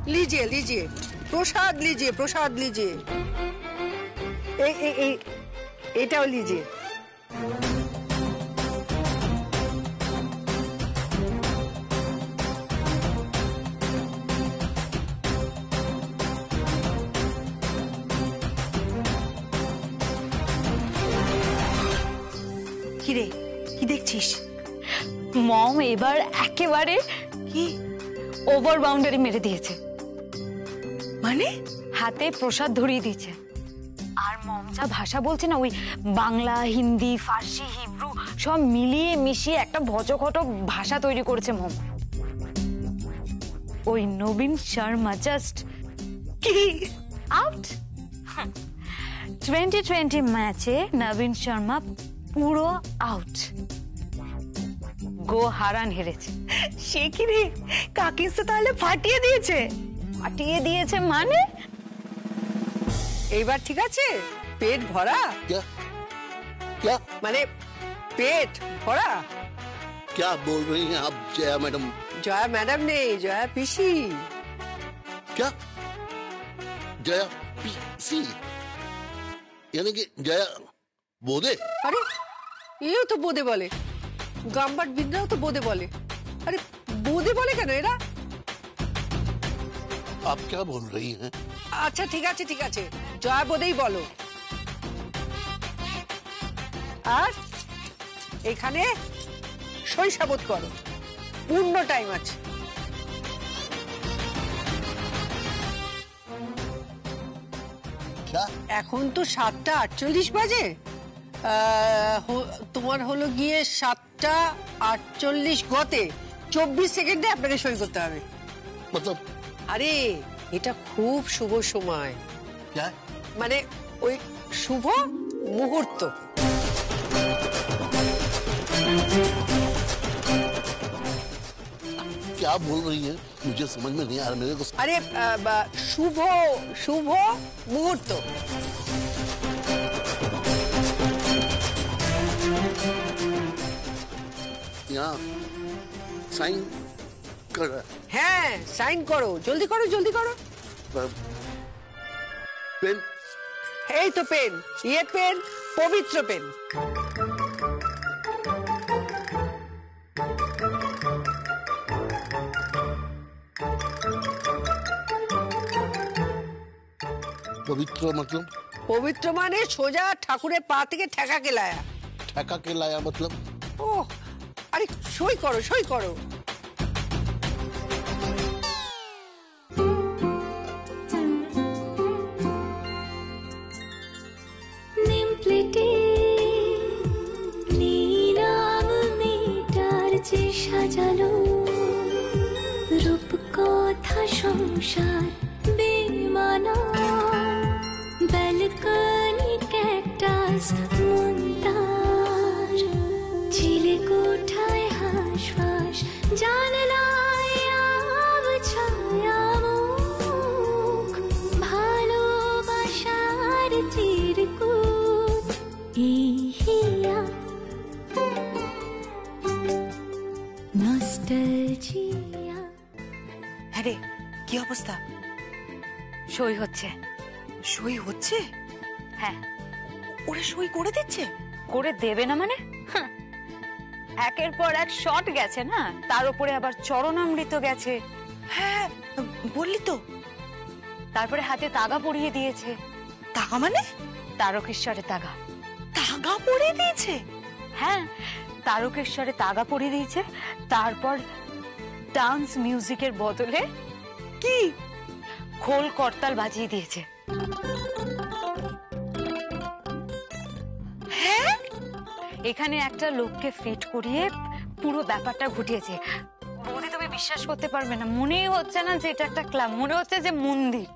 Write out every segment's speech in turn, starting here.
लीजिए लीजिए प्रसाद लीजिए प्रसाद लीजिए एटाও लीजिए কিরে কি দেখছিস? মম এবার একেবারে কি ওভার বাউন্ডারি মেরে দিয়েছে। মানে হাতে প্রসাদ ধরিয়ে দিয়েছে। আর মম যা ভাষা বলছে না, ওই বাংলা, হিন্দি, ফার্সি, হিব্রু সব মিলিয়ে মিশিয়ে একটা ভজঘট ভাষা তৈরি করেছে মম। ওই নবীন শর্মা জাস্ট কি আউট। 2020 ম্যাচে নবীন শর্মা পুরো আউট। গো হারান হেরেছে। সে কি রে, কাকিস তো তাহলে ফাটিয়ে দিয়েছে। ফাটিয়ে দিয়েছে মানে এইবার ঠিক আছে? পেট ভরা? क्या क्या মানে পেট ভরা? क्या बोल रही हैं आप जया मैडम? जया मैडम नहीं, जया पिसी। क्या जया पीसी यानी कि जया बोदे? अरे ये तो बोदे बोले, गांबाट बिंद्राओ तो बोदे बोले। अरे बोदे बोले क्या एरा? आप क्या बोल रही हैं? अच्छा ठीक है जया बोदे ही बोलो। আর এখানে শৈশাবোধ করো, পূর্ণ টাইম আছে। क्या এখন তো 7:48 বাজে। তোমার হলো গিয়ে 7:48 গতে 24 সেকেন্ডে আপনাকে সই করতে হবে। मतलब আরে এটা খুব শুভ সময়। क्या মানে ওই শুভ মুহূর্ত। क्या बोल रही हैं? मुझे समझ में नहीं आ रहा मेरे को। আরে শুভ শুভ মুহূর্ত। यहाँ साइन कर रहा হ্যাঁ সাইন করো, জলদি করো জলদি করো। है। पेन এই তো পেন, ये পেন পবিত্র পেন। पवित्र मतलब? পবিত্র মানে সোজা ঠাকুরের পা থেকে ঠেকা কেলায়া। ठेका के लाया मतलब? ও আরে সই করো সই করো। সাজানো রূপকথা সংসার বেমানা ব্যালকনি ক্যাকটাস মন্দার ঝিলে কোঠায় হাঁসফাঁস জানলায় আব ছায়া মুখ ভালোবাসার চিরকুট ইহিয়া নস্টালজিয়া। আরে কি অবস্থা? সই হচ্ছে। সই হচ্ছে? হ্যাঁ। ওরা সই করে দিচ্ছে? করে দেবে না মানে? একের পর এক শট গেছে না, তার উপরে আবার চরণামৃত গেছে। হ্যাঁ বললি তো। তারপরে হাতে তাগা পরিয়ে দিয়েছে। তাগা মানে? তারকেশ্বরে তাগা। তাগা পরিয়ে দিয়েছে? হ্যাঁ তারকেশ্বরে তাগা পরিয়ে দিয়েছে। তারপর ডান্স মিউজিকের বদলে কি খোল করতাল বাজিয়ে দিয়েছে। হ্যাঁ এখানে একটা লোককে ফিট করিয়ে পুরো ব্যাপারটা ঘটিয়েছে। বৌদি তুমি বিশ্বাস করতে পারবে না, মনেই হচ্ছে না যে এটা একটা ক্লাব, মনে হচ্ছে যে মন্দির।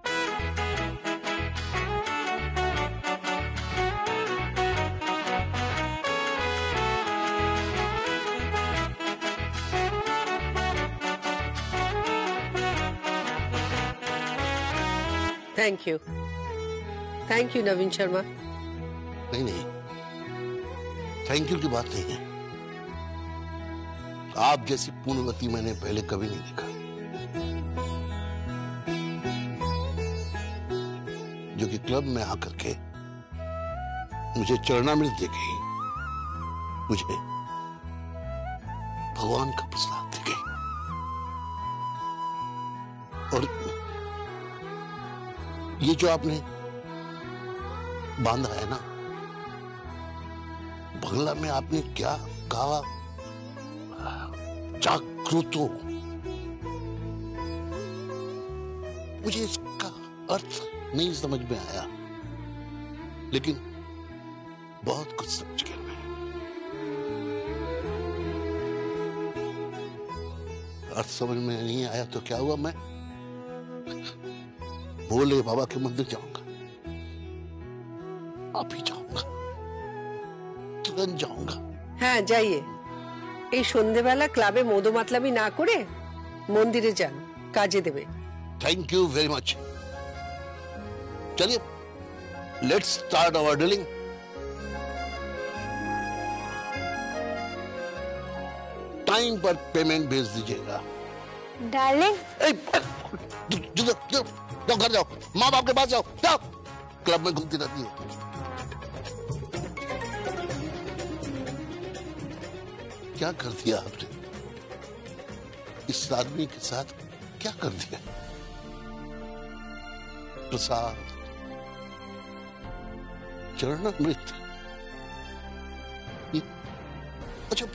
थैंक यू नवीन शर्मा। नहीं नहीं थैंक यू की बात नहीं है। आप जैसी पूर्णवती मैंने पहले कभी नहीं देखा। जो कि क्लब में आकर के मुझे चरणामृत दे गई, मुझे भगवान का प्रसाद दे गई। और ये जो आपने बांधा है ना, बंगला में आपने क्या कहा, जागृतो, मुझे इसका अर्थ नहीं समझ में आया, लेकिन बहुत कुछ समझ गया मैं। अर्थ समझ में नहीं आया तो क्या हुआ, मैं भोले बाबा के मंदिर जाऊंगा, आप ही जाऊंगा, तुरंत जाऊंगा। হ্যাঁ যাইয়ে, এই সন্ধেবেলা ক্লাবে মদমাতলামি না করে মন্দিরে যান, কাজে দেবে। Thank you very much. चलिए, let's start our dealing. Time पर पेमेंट भेज दीजिएगा। डार्लिंग, जाओ घर जाओ, माँ बाप के पास जाओ, जाओ, क्लब में घूमती रहती है। क्या कर दिया आपने इस आदमी के साथ, क्या कर दिया? प्रसाद, चरणामृत, अच्छा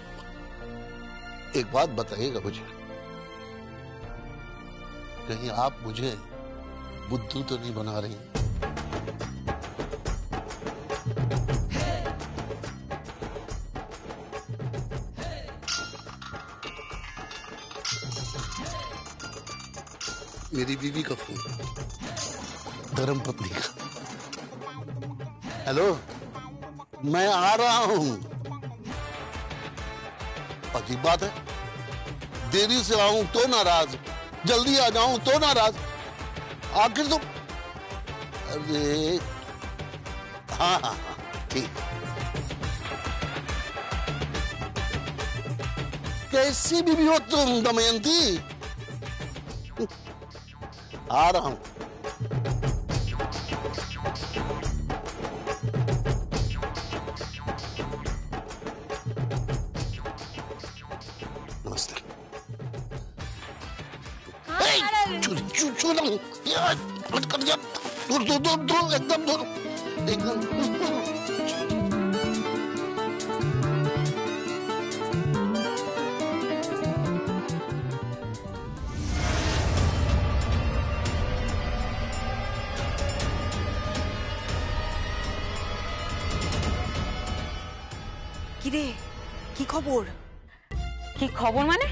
एक बात बताइएगा मुझे, कहीं आप मुझे बुद्धू तो नहीं बना रही? मेरी बीवी का फोन, धर्म पत्नी का। हेलो, मैं आ रहा हूं। अजीब बात है, देरी से आऊं तो नाराज, जल्दी आ जाऊं तो नाराज, आखिर तो अरे हाँ हाँ हाँ ठीक। कैसी बीवी हो तुम दमयंती? आ रहा हूं। नमस्ते। दूर एकदम दूर, एकदम। কিরে, কি খবর? কি খবর মানে?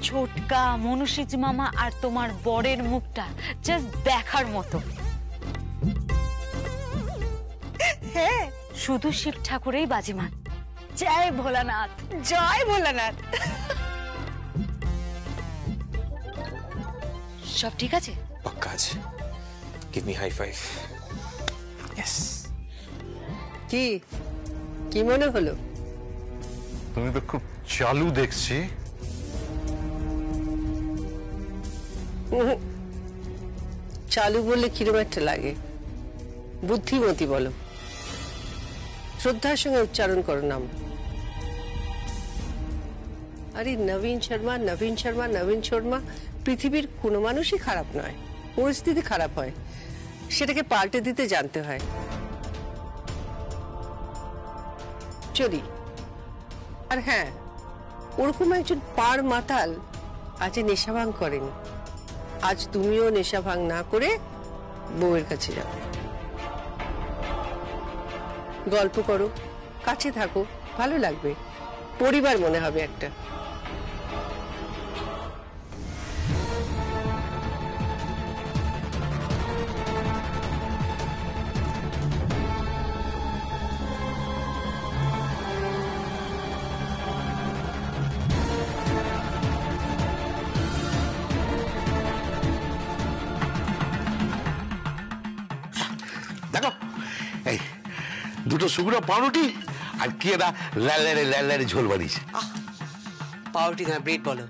ছোটকা, মনুষীজ মামা আর তোমার বরের মুখটা জাস্ট দেখার মতো। হ্যাঁ, শুধু শিব ঠাকুরেই বাজিমান। জয় ভোলানাথ, জয় ভোলানাথ। সব ঠিক আছে? পাক্কা আছে। Give me high five. Yes. কি কি মনে হলো? তুমি তো খুব চালু দেখছি। চালু বললে কিরম একটা লাগে, বুদ্ধিমতী বলো। শ্রদ্ধার সঙ্গে উচ্চারণ করো নাম। আরে নবীন শর্মা, নবীন শর্মা, নবীন শর্মা, পৃথিবীর কোনো মানুষই খারাপ নয়, পরিস্থিতি খারাপ হয়, সেটাকে পাল্টে দিতে জানতে হয়। চলি। আর হ্যাঁ, ওরকম একজন পার মাতাল আজ নেশা ভাঙ করেনি। আজ তুমিও নেশা ভাঙ না করে বউয়ের কাছে যাও, গল্প করো, কাছে থাকো, ভালো লাগবে, পরিবার মনে হবে একটা। দেখো, এই দুটো শুকনো পাউরুটি আর কি একটা ল্যালারে ঝোল বানিয়েছে। পাউরুটি না, ব্রেড বলো।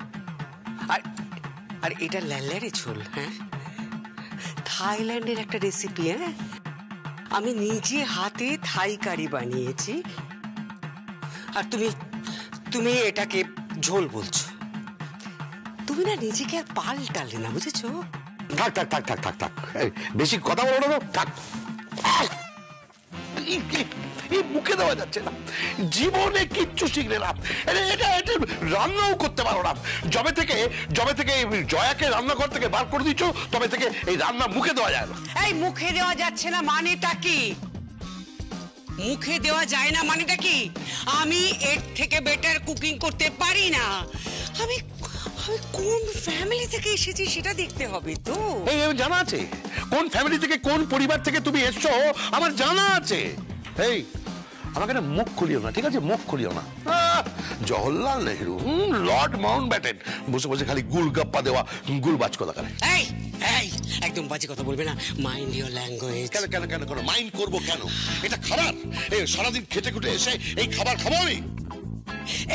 আর আর এটা ল্যালারে ঝোল? হ্যাঁ, থাইল্যান্ডের একটা রেসিপি। হ্যাঁ, আমি নিজে হাতে থাই কারি বানিয়েছি, আর তুমি তুমি এটাকে ঝোল বলছো। তুমি না নিজেকে আর পাল্টালে না, বুঝেছো? থাক থাক থাক থাক থাক থাক, এই, বেশি কথা বলো না, থাক। এই মুখে দেওয়া যাচ্ছে না, জীবনে কিচ্ছু শিখলে না। এটা রান্নাও করতে পারো না। যবে থেকে জয়াকে রান্নাঘর থেকে বার করে দিচ্ছ, তবে থেকে এই রান্না মুখে দেওয়া যায় না। এই মুখে দেওয়া যাচ্ছে না মানেটা কি? মুখে দেওয়া যায় না মানেটা কি? আমি এর থেকে বেটার কুকিং করতে পারি না। আমি কোন ফ্যামিলি থেকে এসেছি সেটা দেখতে হবে তো। এই জানা আছে কোন ফ্যামিলি থেকে, কোন পরিবার থেকে তুমি এসছো, আমার জানা আছে। এই আমাকে না মুখ খুলিও না, ঠিক আছে? মুখ খুলিও না। Jawaharlal Nehru, Lord Mount Batten বসে বসে খালি গুলগাপ্পা দেওয়া গুলবাজ কথা করে। এই এই একদম বাজে কথা বলবে না। Mind your language. কেন কেন কেন কেন মাইন্ড করবো কেন? এটা খাবার। এই সারাদিন খেটে খুটে এসে এই খাবার খাবো আমি?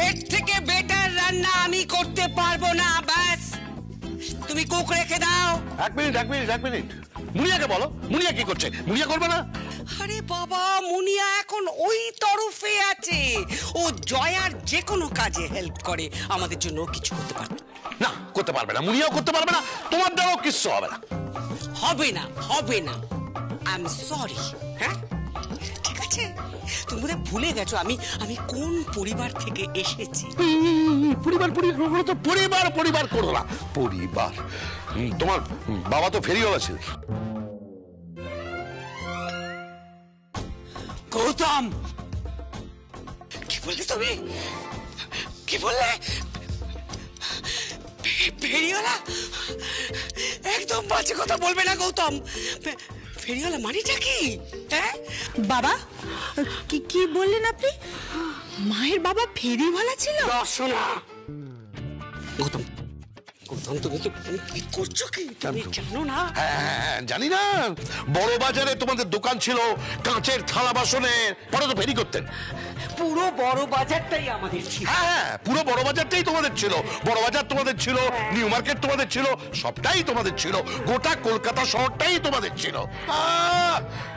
এর থেকে বেটার রান্না আমি করতে পারবো না, ব্যাস। তুমি কুক রেখে দাও। এক মিনিট। মুনিয়াকে বলো, মুনিয়া কি করছে? মুনিয়া করবে না? আরে বাবা, মুনিয়া এখন ওই তরফে আছে, ও জয়ার যে কোনো কাজে হেল্প করে, আমাদের জন্য কিছু করতে পারবে না? করতে পারবে না, মুনিয়াও করতে পারবে না, তোমার দ্বারাও কিচ্ছু হবে না। হবে না। I am sorry. হ্যাঁ, ঠিক আছে? তুমি বোধহয় ভুলে গেছো আমি কোন পরিবার থেকে এসেছি। পরিবার তো পরিবার করো না। পরিবার, তোমার বাবা তো ফেরিওয়ালা ছিল। গৌতম, কি বললে তুমি? কি বললে? ফেরিওয়ালা? একদম বাজে কথা বলবে না গৌতম। ফেরিওয়ালা মানেটা কি? হ্যাঁ বাবা, কি বললেন আপনি? মায়ের বাবা ফেরিওয়ালা ছিল? শোনা গৌতম, তুমি কি করছো? কি তুমি জানো না? হ্যাঁ জানি না। বড় বাজারে তোমাদের দোকান ছিল কাঁচের থালা বাসনের, পরে তো ফেরি করতেন। পুরো বড় বাজারটাই আমাদের ছিল। হ্যাঁ, পুরো বড় বাজারটাই তোমাদের ছিল। বড় বাজার তোমাদের ছিল, নিউ মার্কেট তোমাদের ছিল, সবটাই তোমাদের ছিল। গোটা কলকাতা শহরটাই তোমাদের ছিল।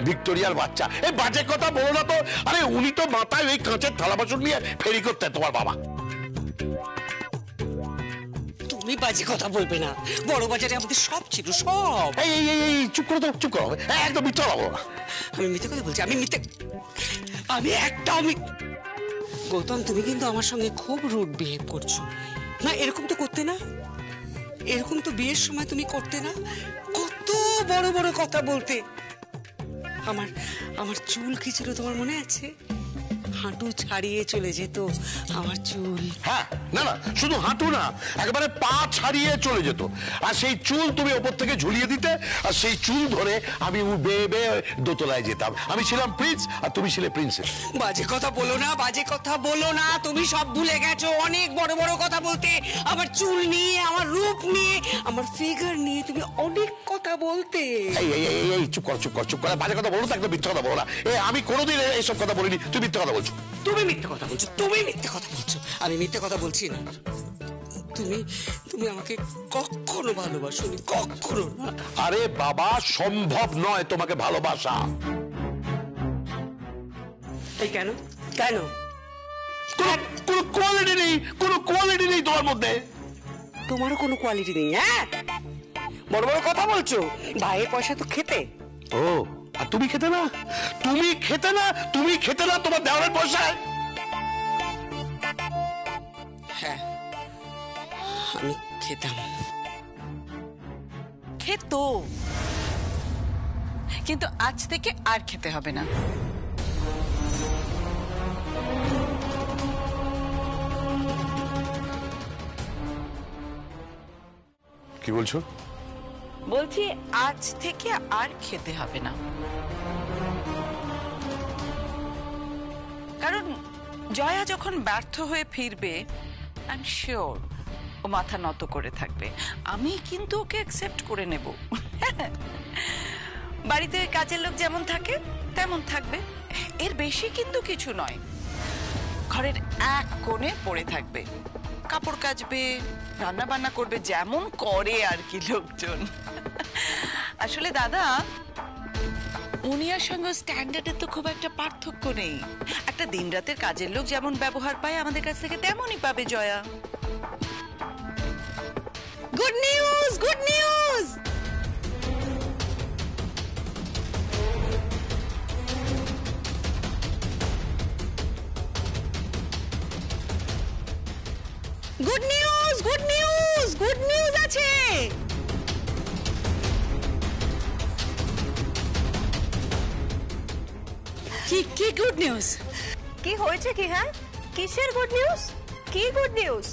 ভিক্টোরিয়ার বাচ্চা, এই বাজে কথা বলো না তো। আরে উনি তো মাথায় ওই কাঁচের থালা বাসন নিয়ে ফেরি করতেন, তোমার বাবা। তুমি বাজে কথা বলবে না। বড় বাজারে আমাদের সব ছিল, সব। এই চুপ করো তো, চুপ করো। একদম মিথ্যা বলো না। আমি মিথ্যে কথা বলছি? আমি একটাও গৌতম, তুমি কিন্তু আমার সঙ্গে খুব রুড বিহেভ করছো। না, এরকম তো করতে না। এরকম তো বিয়ের সময় তুমি করতে না। কত বড় বড় কথা বলতে। আমার চুল কি ছিল তোমার মনে আছে? হাঁটু ছাড়িয়ে চলে যেত আমার চুল। হ্যাঁ, না শুধু হাঁটু না, একেবারে পা ছাড়িয়ে চলে যেত। আর সেই চুল তুমি ওপর থেকে ঝুলিয়ে দিতে, আর সেই চুল ধরে আমি বেয়ে বেয়ে দোতলায় যেতাম। আমি ছিলাম প্রিন্স আর তুমি ছিলে প্রিন্সেস। বাজে কথা বলো না। তুমি সব ভুলে গেছো। অনেক বড় বড় কথা বলতে। আমার চুল নিয়ে, আমার রূপ নিয়ে, আমার ফিগার নিয়ে তুমি অনেক কথা বলতে। এই চুপ কর। বাজে কথা বলো তো, একদম মিথ্যা কথা বলো না। আমি কোনোদিন এইসব কথা বলিনি। তুমি মিথ্যা কথা বলছো। তুমি মিথ্যে কথা বলছো। আমি মিথ্যে কথা বলছি না। তুমি আমাকে কখনো ভালোবাসোনি, কখনো না। আরে বাবা, সম্ভব নয় তোমাকে ভালোবাসা। এই কেন? কোনো কোয়ালিটি নেই তোমার মধ্যে। তোমারও কোনো কোয়ালিটি নেই। হ্যাঁ, বড় বড় কথা বলছো। ভাইয়ের পয়সা তো খেতে। ও, আর তুমি খেতে না তোমার দেওয়ারের পয়সায়। হ্যাঁ, আমি খেতাম। খেত, কিন্তু আজ থেকে আর খেতে হবে না। কি বলছো? বলছি আজ থেকে আর খেতে হবে না, কারণ জয়া যখন ব্যর্থ হয়ে ফিরবে, আই এম শিওর ও মাথা নত করে থাকবে। আমি কিন্তু ওকে অ্যাকসেপ্ট করে নেব। বাড়িতে কাজের লোক যেমন থাকে তেমন থাকবে, এর বেশি কিন্তু কিছু নয়। ঘরের এক কোণে পড়ে থাকবে, কাপড় কাচবে, রান্না বান্না করবে, যেমন করে আর কি লোকজন। আসলে দাদা, মুনিয়ার সঙ্গে স্ট্যান্ডার্ডের তো খুব একটা পার্থক্য নেই। একটা দিনরাতের কাজের লোক যেমন ব্যবহার পায় আমাদের কাছ থেকে তেমনই পাবে Jaya. Good news, good news. Good news, good news, good news আছে। কি গুড নিউজ? কি হয়েছে কি? হ্যাঁ, কিসের গুড নিউজ? কি গুড নিউজ?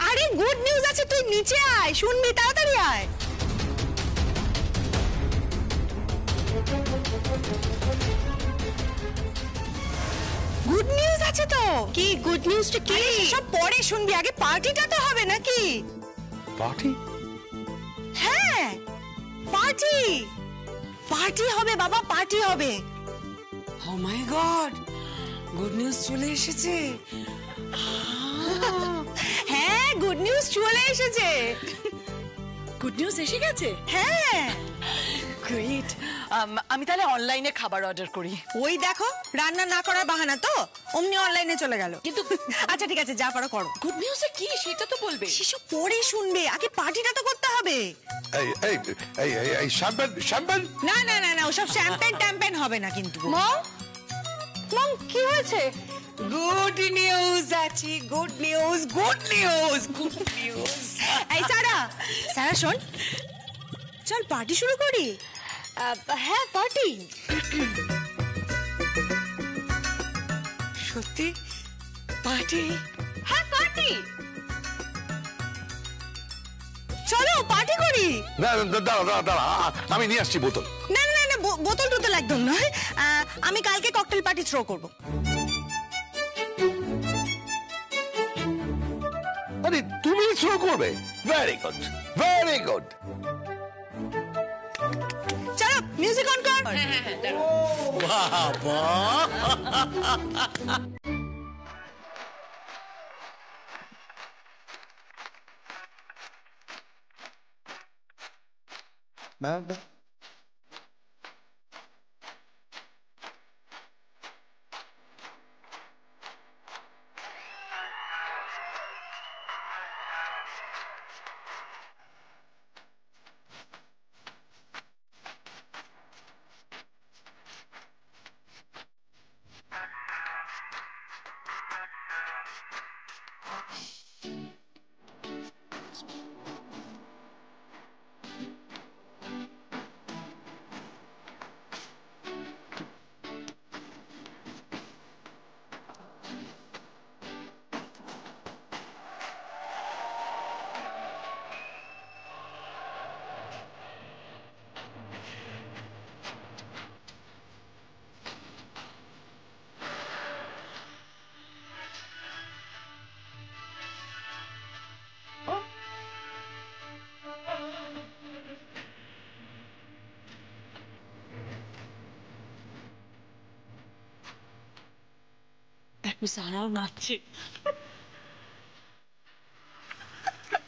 আরে গুড নিউজ আছে, তুই নিচে আয়, শুনবি, তাড়াতাড়ি আয়। গুড নিউজ আছে তো। কি গুড নিউজটা? কি সব পরে শুনবি, আগে পার্টিটা তো হবে নাকি? পার্টি? হ্যাঁ, পার্টি। পার্টি হবে বাবা, পার্টি হবে। ও মাই গড, গুড নিউজ চলে এসেছে। হ্যাঁ, গুড নিউজ চলে এসেছে। গুড নিউজ এসে গেছে? হ্যাঁ। গ্রেট। আমি তাহলে অনলাইনে খাবার অর্ডার করি। ওই দেখো, রান্না না করার বাহানা তো অমনি অনলাইনে চলে গেল। কিন্তু আচ্ছা ঠিক আছে, যা পারো করো। গুড নিউজে কি সেটা তো বলবে। সেসব পরে শুনবে, আগে পার্টিটা তো করতে হবে। এই এই এই এই শ্যাম্পেন শ্যাম্পেন? না না না না, ওসব শ্যাম্পেন ট্যাম্পেন হবে না কিন্তু। মম, মম কি হয়েছে? গুড নিউজ আছে, good news, good news, good news. এই সারা, সারা শোন, চল পার্টি শুরু করি। হ্যাঁ, পার্টি। সত্যি পার্টি? হ্যাঁ, পার্টি। চলো পার্টি করি। না দাঁড়া দাঁড়া, আমি নিয়ে আসছি বোতল। না না না, বোতল টোতল একদম নয়। আমি কালকে ককটেল পার্টি থ্রো করব। আরে তুমি শুরু করবে? Very good, very good. চলো মিউজিক অন কর। বাবা, সারাও নাচছে।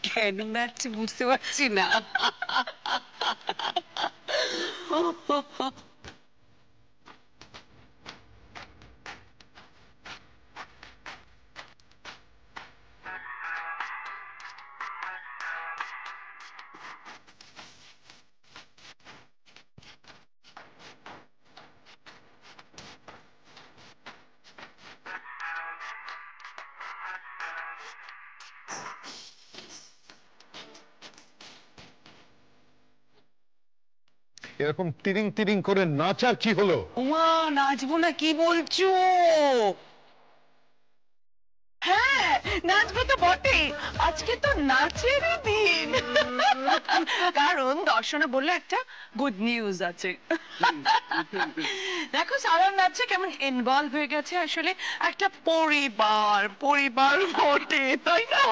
কেন নাচছে বুঝতে পারছি না। এরকম তিরিং তিরিং করে নাচার কি হলো? ওমা, নাচবো না কি বলছো? হ্যাঁ, নাচবো তো বটে। আজকে তো নাচেরই দিন। কারণ দর্শনা বললো একটা গুড নিউজ আছে। দেখো সারা নাচছে, কেমন ইনভলভ হয়ে গেছে। আসলে একটা পরিবার, পরিবার বটে, তাই না?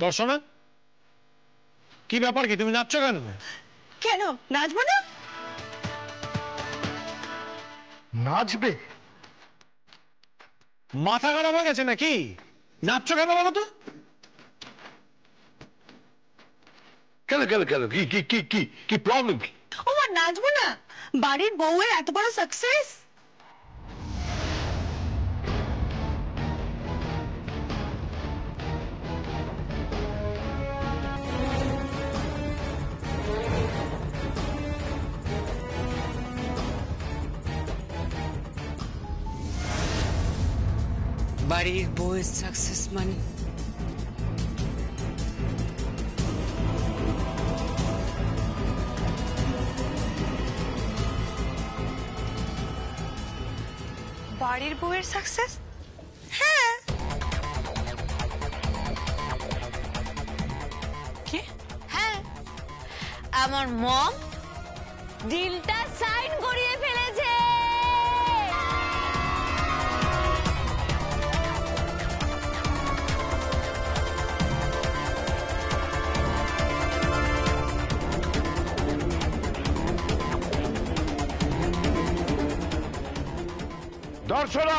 দর্শনা, কি ব্যাপার? কি তুমি নাচছো কেন? কেন নাচবো না? নাচবে? মাথা খারাপ হয়ে গেছে নাকি? নাচছো কেন বলো তো? কেন কেন কেন কি কি কি কি কি প্রবলেম কি? ও আর নাচবো না? বাড়ির বউয়ের এত বড় সাকসেস। বাড়ির বউয়ের সাকসেস মানে বাড়ির বউয়ের সাকসেস? কি? হ্যাঁ, আমার মম ডিলটা সাইন করিয়ে ফেলেছে। দর্শনা